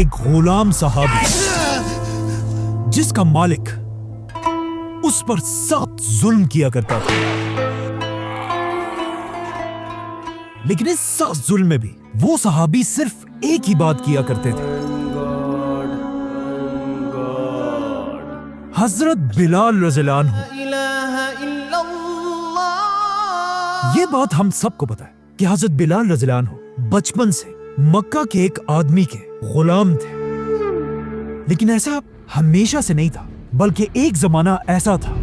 ایک غلام صحابی جس کا مالک اس پر سخت ظلم کیا کرتا تھا، لیکن اس سخت ظلم میں بھی وہ صحابی صرف ایک ہی بات کیا کرتے تھے۔ حضرت بلال رضی اللہ عنہ، یہ بات ہم سب کو پتا ہے کہ حضرت بلال رضی اللہ عنہ بچپن سے مکہ کے ایک آدمی کے غلام تھے، لیکن ایسا ہمیشہ سے نہیں تھا، بلکہ ایک زمانہ ایسا تھا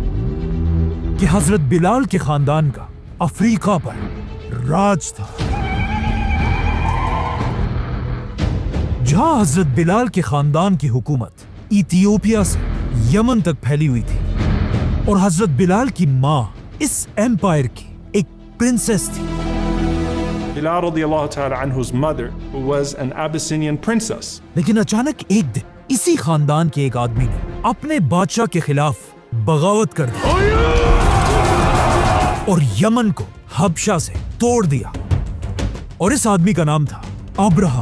کہ حضرت بلال کے خاندان کا افریقہ پر راج تھا، جہاں حضرت بلال کے خاندان کی حکومت ایتھیوپیا سے یمن تک پھیلی ہوئی تھی، اور حضرت بلال کی ماں اس ایمپائر کی ایک پرنسس تھی۔ Bilal radiallahu ta'ala anhu's mother was an Abyssinian princess. لیکن اچانک ایک دن اسی خاندان کے ایک آدمی نے اپنے بادشاہ کے خلاف بغاوت کر دی اور یمن کو حبشہ سے توڑ دیا، اور اس آدمی کا نام تھا ابرہہ۔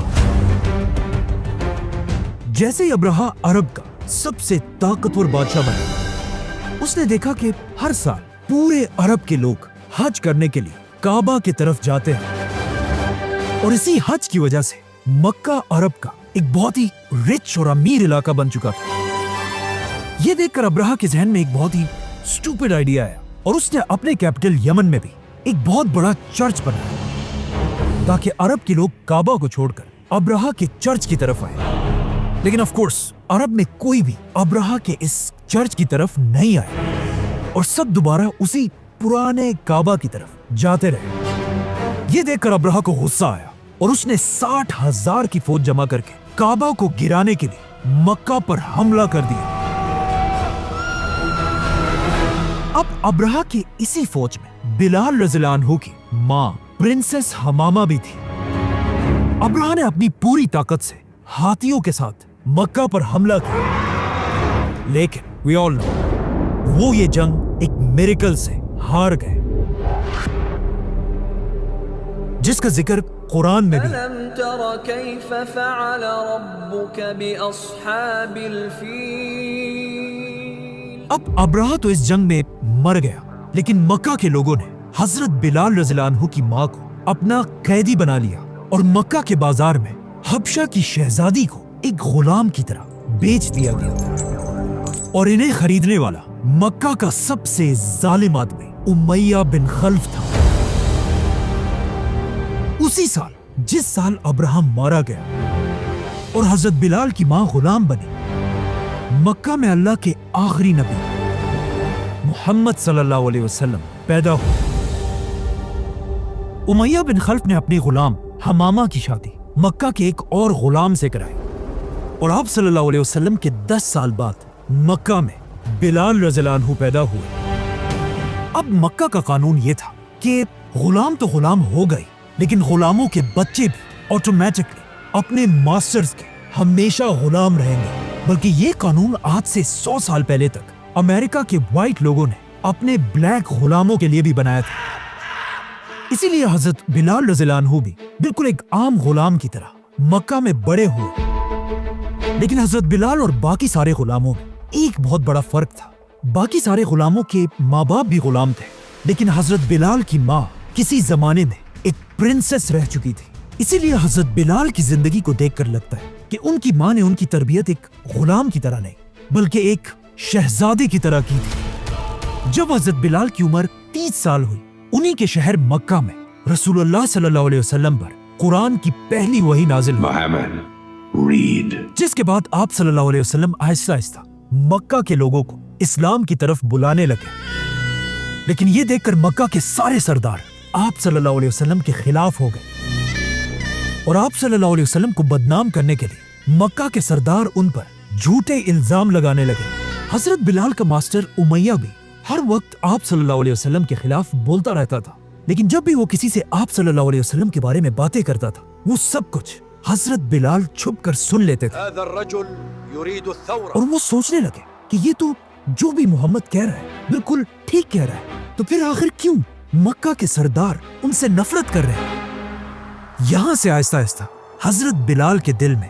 جیسے ہی ابرہہ عرب کا سب سے طاقتور بادشاہ بنا، اس نے دیکھا کہ ہر سال پورے عرب کے لوگ حج کرنے کے لیے کعبہ کی طرف جاتے ہیں، اور اسی حج کی وجہ سے مکہ عرب کا ایک بہت ہی رچ اور امیر علاقہ بن چکا تھا۔ یہ دیکھ کر ابرہہ کے ذہن میں ایک بہت ہی اسٹوپڈ آئیڈیا آیا، اور اس نے اپنے کیپٹل یمن میں بھی ایک بہت بڑا چرچ بنایا تاکہ عرب کے لوگ کعبہ کو چھوڑ کر ابرہہ کے چرچ کی طرف آئے۔ لیکن آف کورس عرب میں کوئی بھی ابرہہ کے اس چرچ کی طرف نہیں آیا، اور سب دوبارہ اسی پرانے کعبہ کی طرف جاتے رہے۔ یہ دیکھ کر ابرہہ کو غصہ آیا، اور اس نے 60,000 کی فوج جمع کر کے کعبہ کو گرانے کے لیے مکہ پر حملہ کر دیا۔ اب ابرہہ کی اسی فوج میں بلال رضی اللہ عنہ کی ماں پرنسس حمامہ بھی تھی۔ ابرہہ نے اپنی پوری طاقت سے ہاتھیوں کے ساتھ مکہ پر حملہ کیا، لیکن we all know وہ یہ جنگ ایک میریکل سے ہار گئے، جس کا ذکر قرآن میں بھی ہے۔ أَلَمْ تَرَ كَيْفَ فَعَلَ رَبُّكَ بِأَصْحَابِ الْفِيلِ۔ اب ابرہہ تو اس جنگ میں مر گیا، لیکن مکہ کے لوگوں نے حضرت بلال رضی اللہ عنہ کی ماں کو اپنا قیدی بنا لیا، اور مکہ کے بازار میں حبشہ کی شہزادی کو ایک غلام کی طرح بیچ دیا گیا، اور انہیں خریدنے والا مکہ کا سب سے ظالم آدمی امیہ بن خلف تھا۔ اسی سال جس سال ابرہہ مارا گیا اور حضرت بلال کی ماں غلام بنی، مکہ میں اللہ کے آخری نبی محمد صلی اللہ علیہ وسلم پیدا ہوئے۔ امیہ بن خلف نے اپنی غلام حمامہ کی شادی مکہ کے ایک اور غلام سے کرائی، اور آپ صلی اللہ علیہ وسلم کے 10 سال بعد مکہ میں بلال رضی اللہ عنہ پیدا ہوئے۔ اب مکہ کا قانون یہ تھا کہ غلام تو غلام ہو گئی، لیکن غلاموں کے بچے بھی آٹومیٹکلی اپنے ماسٹرز کے ہمیشہ غلام رہیں گے، بلکہ یہ قانون آج سے 100 سال پہلے تک امریکہ کے وائٹ لوگوں نے اپنے بلیک غلاموں کے لیے بھی بنایا تھا۔ اسی لیے حضرت بلال رضی اللہ عنہ بھی بالکل ایک عام غلام کی طرح مکہ میں بڑے ہوئے، لیکن حضرت بلال اور باقی سارے غلاموں میں ایک بہت بڑا فرق تھا۔ باقی سارے غلاموں کے ماں باپ بھی غلام تھے، لیکن حضرت بلال کی ماں کسی زمانے میں ایک پرنسس رہ چکی تھی، اسی لیے حضرت بلال کی زندگی کو دیکھ کر لگتا ہے کہ ان کی ماں نے ان کی تربیت ایک غلام کی طرح نہیں بلکہ ایک شہزادی کی طرح کی تھی۔ جب حضرت بلال کی عمر 30 سال ہوئی، انہی کے شہر مکہ میں رسول اللہ صلی اللہ علیہ وسلم پر قرآن کی پہلی وحی نازل ہوئی، جس کے بعد آپ صلی اللہ علیہ وسلم آہستہ آہستہ مکہ کے لوگوں کو اسلام کی طرف بلانے لگے، لیکن یہ دیکھ کر مکہ کے سارے سردار آپ صلی اللہ علیہ وسلم کے خلاف ہو گئے، اور آپ صلی اللہ علیہ وسلم کو بدنام کرنے کے لیے مکہ کے سردار ان پر جھوٹے الزام لگانے لگے۔ حضرت بلال کا ماسٹر امیہ بھی ہر وقت آپ صلی اللہ علیہ وسلم کے خلاف بولتا رہتا تھا، لیکن جب بھی وہ کسی سے آپ صلی اللہ علیہ وسلم کے بارے میں باتیں کرتا تھا، وہ سب کچھ حضرت بلال چھپ کر سن لیتے تھے، اور وہ سوچنے لگے کہ یہ تو جو بھی محمد کہہ رہا ہے بالکل ٹھیک کہہ رہا ہے، تو پھر آخر کیوں مکہ کے سردار ان سے نفرت کر رہے ہیں؟ یہاں سے آہستہ آہستہ حضرت بلال کے دل میں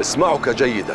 اسمعك جيدا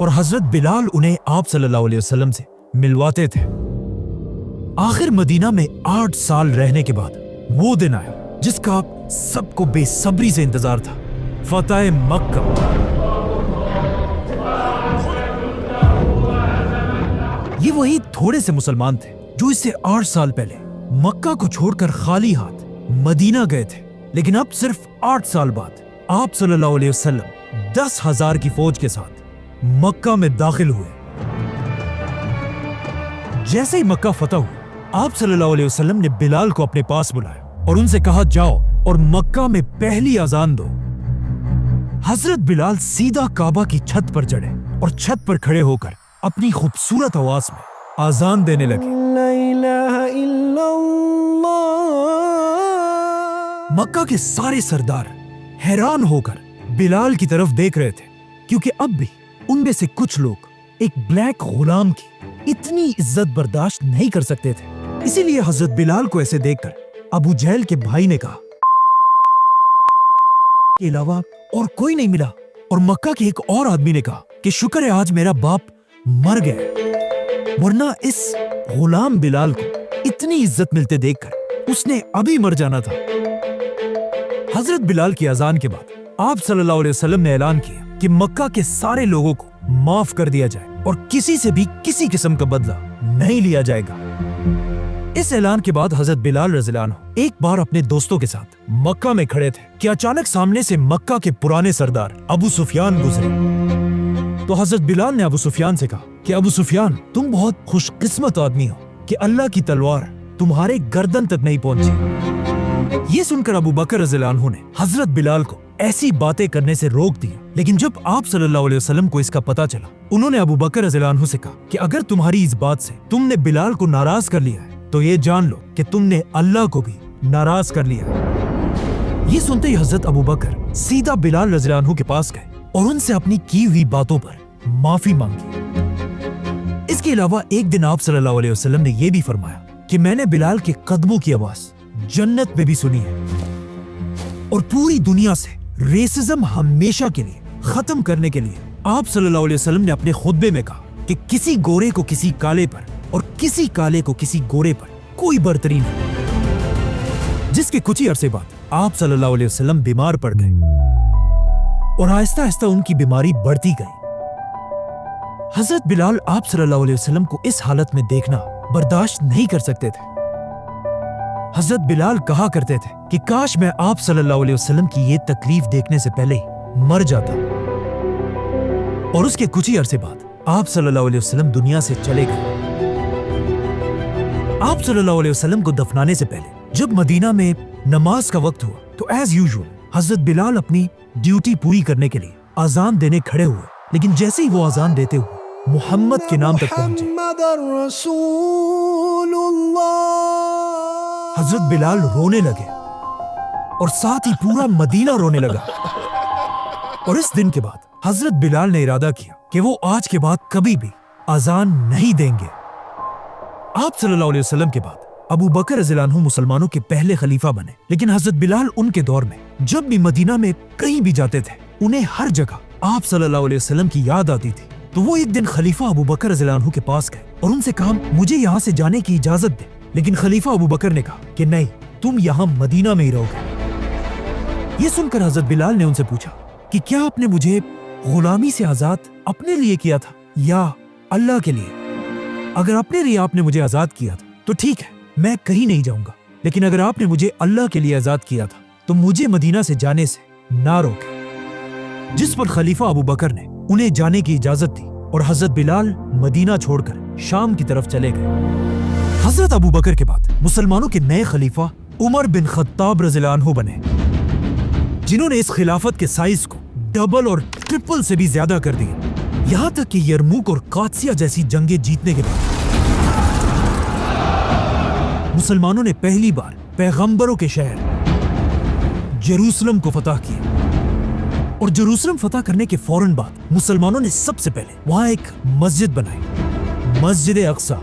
اور حضرت بلال انہیں آپ صلی اللہ علیہ وسلم سے ملواتے تھے۔ آخر مدینہ میں 8 سال رہنے کے بعد وہ دن آیا جس کا سب کو بے صبری سے انتظار تھا، فتح مکہ۔ یہ وہی تھوڑے سے مسلمان تھے جو اس سے 8 سال پہلے مکہ کو چھوڑ کر خالی ہاتھ مدینہ گئے تھے، لیکن اب صرف 8 سال بعد آپ صلی اللہ علیہ وسلم 10,000 کی فوج کے ساتھ مکہ میں داخل ہوئے۔ جیسے ہی مکہ فتح ہوا، آپ صلی اللہ علیہ وسلم نے بلال کو اپنے پاس بلایا اور ان سے کہا جاؤ اور مکہ میں پہلی اذان دو۔ حضرت بلال سیدھا کعبہ کی چھت پر چڑھے اور چھت پر کھڑے ہو کر اپنی خوبصورت آواز میں اذان دینے لگے۔ لا الہ الا اللہ۔ مکہ کے سارے سردار حیران ہو کر بلال کی طرف دیکھ رہے تھے، کیونکہ اب بھی ان میں سے کچھ لوگ ایک بلیک غلام کی اتنی عزت برداشت نہیں کر سکتے تھے۔ اسی لیے حضرت بلال کو ایسے دیکھ کر ابو جہل کے بھائی نے کہا کے علاوہ اور کوئی نہیں ملا، اور مکہ کے ایک اور آدمی نے کہا کہ شکر ہے آج میرا باپ مر گیا، ورنہ اس غلام بلال کو اتنی عزت ملتے دیکھ کر اس نے ابھی مر جانا تھا۔ حضرت بلال کی اذان کے بعد آپ صلی اللہ علیہ وسلم نے اعلان کیا کہ مکہ کے سارے لوگوں کو معاف کر دیا جائے اور کسی سے بھی کسی قسم کا بدلہ نہیں لیا جائے گا۔ اس اعلان کے بعد حضرت بلال رضی اللہ عنہ ایک بار اپنے دوستوں کے ساتھ مکہ میں کھڑے تھے کہ اچانک سامنے سے مکہ کے پرانے سردار ابو سفیان گزرے۔ تو حضرت بلال نے ابو سفیان سے کہا کہ ابو سفیان، تم بہت خوش قسمت آدمی ہو کہ اللہ کی تلوار تمہارے گردن تک نہیں پہنچی۔ یہ سن کر ابو بکر رضی اللہ عنہ نے حضرت بلال کو ایسی باتیں کرنے سے روک دیا، لیکن جب آپ صلی اللہ علیہ وسلم کو اس کا پتا چلا، انہوں نے ابو بکر رضی اللہ عنہ سے کہا کہ اگر تمہاری اس بات سے تم نے بلال کو ناراض کر لیا ہے تو یہ جان لو کہ تم نے اللہ کو بھی ناراض کر لیا ہے۔ یہ سنتے ہی حضرت ابو بکر سیدھا بلال رضی اللہ عنہ کے پاس گئے اور ان سے اپنی کی ہوئی باتوں پر معافی مانگی۔ اس کے علاوہ ایک دن آپ صلی اللہ علیہ وسلم نے یہ بھی فرمایا کہ میں نے بلال کے قدموں کی آواز جنت میں بھی سنی ہے، اور پوری دنیا سے ریسزم ہمیشہ کے لیے ختم کرنے کے لیے آپ صلی اللہ علیہ وسلم نے اپنے خطبے میں کہا کہ کسی گورے کو کسی کالے پر اور کسی کالے کو کسی گورے پر کوئی برتری نہیں۔ جس کے کچھ ہی عرصے بعد آپ صلی اللہ علیہ وسلم بیمار پڑ گئے اور آہستہ آہستہ ان کی بیماری بڑھتی گئی۔ حضرت بلال آپ صلی اللہ علیہ وسلم کو اس حالت میں دیکھنا برداشت نہیں کر سکتے تھے۔ حضرت بلال کہا کرتے تھے کہ کاش میں آپ صلی اللہ علیہ وسلم کی یہ تکلیف دیکھنے سے پہلے ہی مر جاتا۔ اور اس کے کچھ ہی عرصے بعد آپ صلی اللہ علیہ وسلم دنیا سے چلے گئے۔ آپ صلی اللہ علیہ وسلم کو دفنانے سے پہلے جب مدینہ میں نماز کا وقت ہوا تو ایز یوزول حضرت بلال اپنی ڈیوٹی پوری کرنے کے لیے اذان دینے کھڑے ہوئے، لیکن جیسے ہی وہ اذان دیتے ہوئے محمد کے نام تک پہنچے، حضرت بلال رونے لگے اور ساتھ ہی پورا مدینہ رونے لگا۔ اور اس دن کے بعد حضرت بلال نے ارادہ کیا کہ وہ آج کے بعد کبھی بھی اذان نہیں دیں گے۔ آپ صلی اللہ علیہ وسلم کے بعد ابو بکر رضی اللہ عنہ مسلمانوں کے پہلے خلیفہ بنے، لیکن حضرت بلال ان کے دور میں جب بھی مدینہ میں کہیں بھی جاتے تھے انہیں ہر جگہ آپ صلی اللہ علیہ وسلم کی یاد آتی تھی۔ تو وہ ایک دن خلیفہ ابو بکر رضی اللہ عنہ کے پاس گئے اور ان سے کہا مجھے یہاں سے جانے کی اجازت دے، لیکن خلیفہ ابو بکر نے کہا کہ نہیں، تم یہاں مدینہ میں ہی رہو گے۔ یہ سن کر حضرت بلال نے ان سے پوچھا کہ کیا آپ نے مجھے غلامی سے آزاد اپنے لیے کیا تھا یا اللہ کے لیے؟ اگر اپنے لیے آپ نے مجھے آزاد کیا تھا تو ٹھیک ہے، میں کہیں نہیں جاؤں گا، لیکن اگر آپ نے مجھے اللہ کے لیے آزاد کیا تھا تو مجھے مدینہ سے جانے سے نہ روکے۔ جس پر خلیفہ ابو بکر نے انہیں جانے کی اجازت دی اور حضرت بلال مدینہ چھوڑ کر شام کی طرف چلے گئے۔ حضرت ابو بکر کے بعد مسلمانوں کے نئے خلیفہ عمر بن خطاب رضی اللہ عنہ بنے، جنہوں نے اس خلافت کے سائز کو ڈبل اور ٹرپل سے بھی زیادہ کر دیا، یہاں تک کہ یرموک اور قادسیہ جیسی جنگیں جیتنے کے بعد مسلمانوں نے پہلی بار پیغمبروں کے شہر جیروسلم کو فتح کیا، اور جیروسلم فتح کرنے کے فوراً بعد مسلمانوں نے سب سے پہلے وہاں ایک مسجد بنائی، مسجد اقصی۔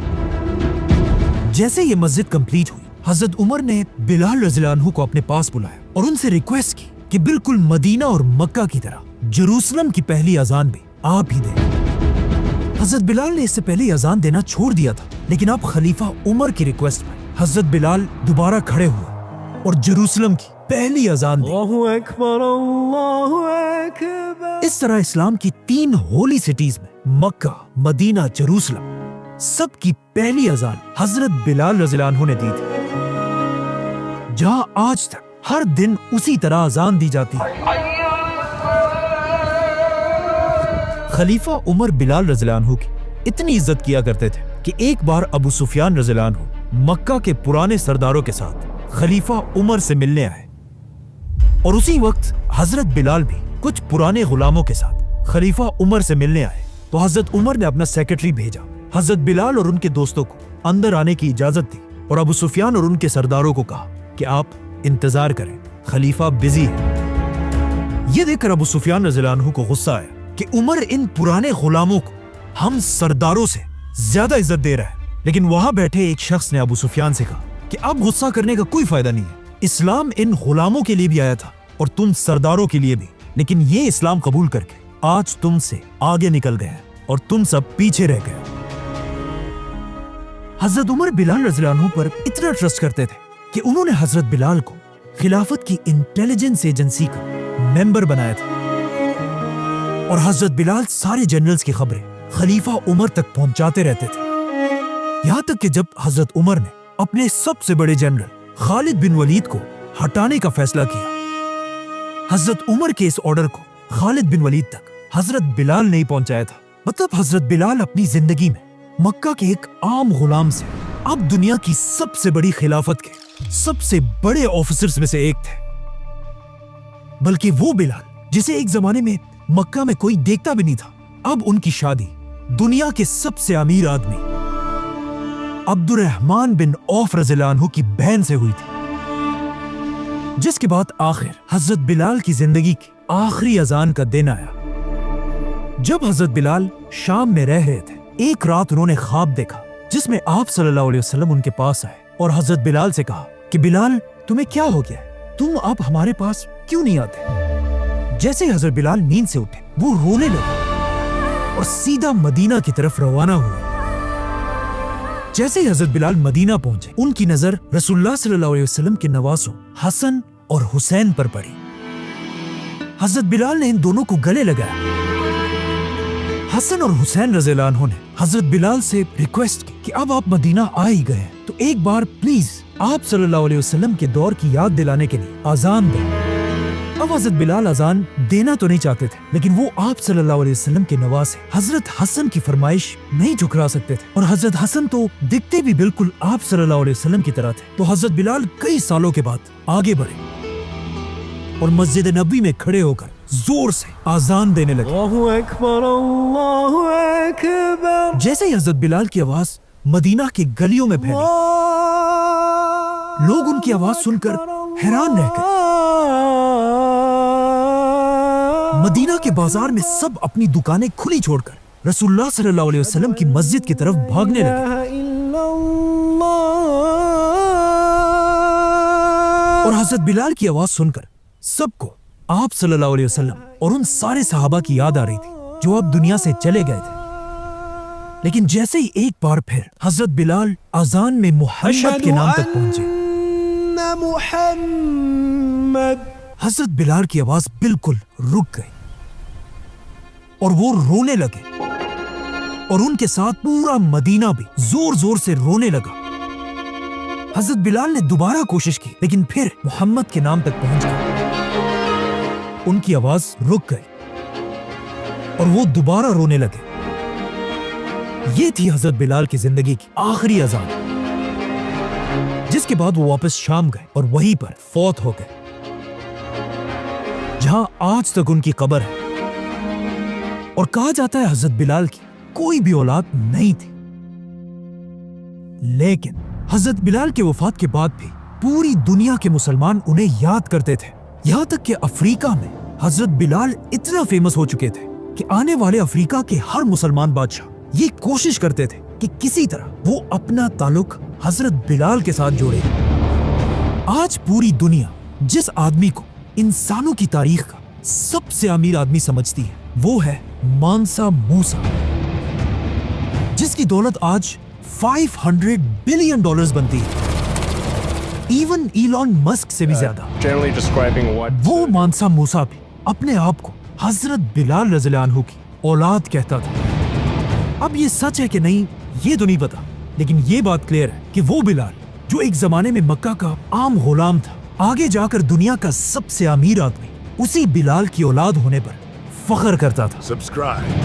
جیسے یہ مسجد کمپلیٹ ہوئی، حضرت عمر نے بلال رضی اللہ عنہ کو اپنے پاس بلایا اور ان سے ریکویسٹ کی کہ بالکل مدینہ اور مکہ کی طرح جیروسلم کی پہلی اذان بھی آپ ہی دیں۔ حضرت بلال نے اس سے پہلے اذان دینا چھوڑ دیا تھا، لیکن اب خلیفہ عمر کی ریکویسٹ پر حضرت بلال دوبارہ کھڑے ہوئے اور جیروسلم کی پہلی اذان دی۔ اللہ اکبر اللہ اکبر۔ اس طرح اسلام کی 3 ہولی سٹیز میں مکہ، مدینہ، جیروسلم، سب کی پہلی اذان حضرت بلال رضی اللہ عنہ نے دی تھی، جہاں آج تک ہر دن اسی طرح اذان دی جاتی ہے۔ خلیفہ عمر بلال رضی اللہ عنہ کی اتنی عزت کیا کرتے تھے کہ ایک بار ابو سفیان رضی اللہ عنہ مکہ کے پرانے سرداروں کے ساتھ خلیفہ عمر سے ملنے آئے، اور اسی وقت حضرت بلال بھی کچھ پرانے غلاموں کے ساتھ خلیفہ عمر سے ملنے آئے، تو حضرت عمر نے اپنا سیکرٹری بھیجا، حضرت بلال اور ان کے دوستوں کو اندر آنے کی اجازت دی، اور ابو سفیان اور ان کے سرداروں کو کہا کہ آپ انتظار کریں، خلیفہ بزی ہے۔ یہ دیکھ کر ابو سفیان رضی اللہ عنہ کو غصہ آیا کہ عمر ان پرانے غلاموں کو ہم سرداروں سے زیادہ عزت دے رہا ہے، لیکن وہاں بیٹھے ایک شخص نے ابو سفیان سے کہا کہ اب غصہ کرنے کا کوئی فائدہ نہیں ہے، اسلام ان غلاموں کے لیے بھی آیا تھا اور تم سرداروں کے لیے بھی، لیکن یہ اسلام قبول کر کے آج تم سے آگے نکل گئے اور تم سب پیچھے رہ گئے۔ حضرت عمر بلال رضی اللہ عنہ پر اتنا ٹرسٹ کرتے تھے کہ انہوں نے حضرت بلال کو خلافت کی انٹیلیجنس ایجنسی کا ممبر بنایا تھا، اور حضرت بلال سارے جنرلز کی خبریں خلیفہ عمر تک پہنچاتے رہتے تھے، یہاں تک کہ جب حضرت عمر نے اپنے سب سے بڑے جنرل خالد بن ولید کو ہٹانے کا فیصلہ کیا، حضرت عمر کے اس آرڈر کو خالد بن ولید تک حضرت بلال نے ہی پہنچایا تھا۔ مطلب حضرت بلال اپنی زندگی میں مکہ کے ایک عام غلام سے اب دنیا کی سب سے بڑی خلافت کے سب سے بڑے آفیسرز میں سے ایک تھے، بلکہ وہ بلال جسے ایک زمانے میں مکہ میں کوئی دیکھتا بھی نہیں تھا، اب ان کی شادی دنیا کے سب سے امیر آدمی عبد الرحمن بن عوف رضی اللہ عنہ کی بہن سے ہوئی تھی، جس کے بعد آخر حضرت بلال کی زندگی کی آخری اذان کا دن آیا۔ جب حضرت بلال شام میں رہ رہے تھے، ایک رات انہوں نے خواب دیکھا جس میں آپ صلی اللہ علیہ وسلم ان کے پاس آئے اور حضرت بلال سے کہا کہ بلال تمہیں کیا ہو گیا ہے؟ تم اب ہمارے پاس کیوں نہیں آتے؟ جیسے حضرت بلال نیند سے اٹھے وہ رونے لگے اور سیدھا مدینہ کی طرف روانہ ہوئے۔ جیسے ہی حضرت بلال مدینہ پہنچے، ان کی نظر رسول اللہ صلی اللہ علیہ وسلم کے نواسوں حسن اور حسین پر پڑی۔ حضرت بلال نے ان دونوں کو گلے لگایا۔ حسن اور حسین رضی اللہ عنہ نے حضرت بلال سے ریکویسٹ کی کہ اب آپ مدینہ آ ہی گئے تو ایک بار پلیز آپ صلی اللہ علیہ وسلم کے دور کی یاد دلانے کے لیے اذان دیں۔ اب حضرت بلال اذان دینا تو نہیں چاہتے تھے، لیکن وہ آپ صلی اللہ علیہ وسلم کے نواسے حضرت حسن کی فرمائش نہیں ٹھکرا سکتے تھے، اور حضرت حسن تو دکھتے بھی بالکل آپ صلی اللہ علیہ وسلم کی طرح تھے۔ تو حضرت بلال کئی سالوں کے بعد آگے بڑھے اور مسجد نبوی میں کھڑے ہو کر زور سے اذان دینے لگے۔ اللہ اکبر اللہ اکبر۔ جیسے ہی حضرت بلال کی آواز مدینہ کے گلیوں میں پھیلی، لوگ ان کی آواز سن کر حیران رہ گئے۔ مدینہ کے بازار میں سب اپنی دکانیں کھلی چھوڑ کر رسول اللہ صلی اللہ علیہ وسلم کی مسجد کی طرف بھاگنے لگے، اور حضرت بلال کی آواز سن کر سب کو آپ صلی اللہ علیہ وسلم اور ان سارے صحابہ کی یاد آ رہی تھی جو اب دنیا سے چلے گئے تھے۔ لیکن جیسے ہی ایک بار پھر حضرت بلال اذان میں محمد کے نام تک پہنچے، محمد، حضرت بلال کی آواز بالکل رک گئی اور وہ رونے لگے، اور ان کے ساتھ پورا مدینہ بھی زور زور سے رونے لگا۔ حضرت بلال نے دوبارہ کوشش کی، لیکن پھر محمد کے نام تک پہنچ گئے، ان کی آواز رک گئی اور وہ دوبارہ رونے لگے۔ یہ تھی حضرت بلال کی زندگی کی آخری اذان، جس کے بعد وہ واپس شام گئے اور وہیں پر فوت ہو گئے، جہاں آج تک ان کی قبر ہے۔ اور کہا جاتا ہے حضرت بلال کی کوئی بھی اولاد نہیں تھی، لیکن حضرت بلال کے وفات کے بعد بھی پوری دنیا کے مسلمان انہیں یاد کرتے تھے، یہاں تک کہ افریقہ میں حضرت بلال اتنا فیمس ہو چکے تھے کہ آنے والے افریقہ کے ہر مسلمان بادشاہ یہ کوشش کرتے تھے کہ کسی طرح وہ اپنا تعلق حضرت بلال کے ساتھ جوڑے۔ آج پوری دنیا جس آدمی کو انسانوں کی تاریخ کا سب سے امیر آدمی سمجھتی ہے وہ ہے مانسا موسیٰ۔ جس کی دولت آج $500 بلین بنتی ہے، ایون ایلون مسک سے بھی زیادہ۔ Generally describing what وہ مانسا موسیٰ بھی اپنے آپ کو حضرت بلال رضی اللہ عنہ کی اولاد کہتا تھا۔ اب یہ سچ ہے کہ نہیں یہ تو نہیں پتا، لیکن یہ بات کلیئر ہے کہ وہ بلال جو ایک زمانے میں مکہ کا عام غلام تھا، آگے جا کر دنیا کا سب سے امیر آدمی، اسی بلال کی اولاد ہونے پر فخر کرتا تھا۔ Subscribe.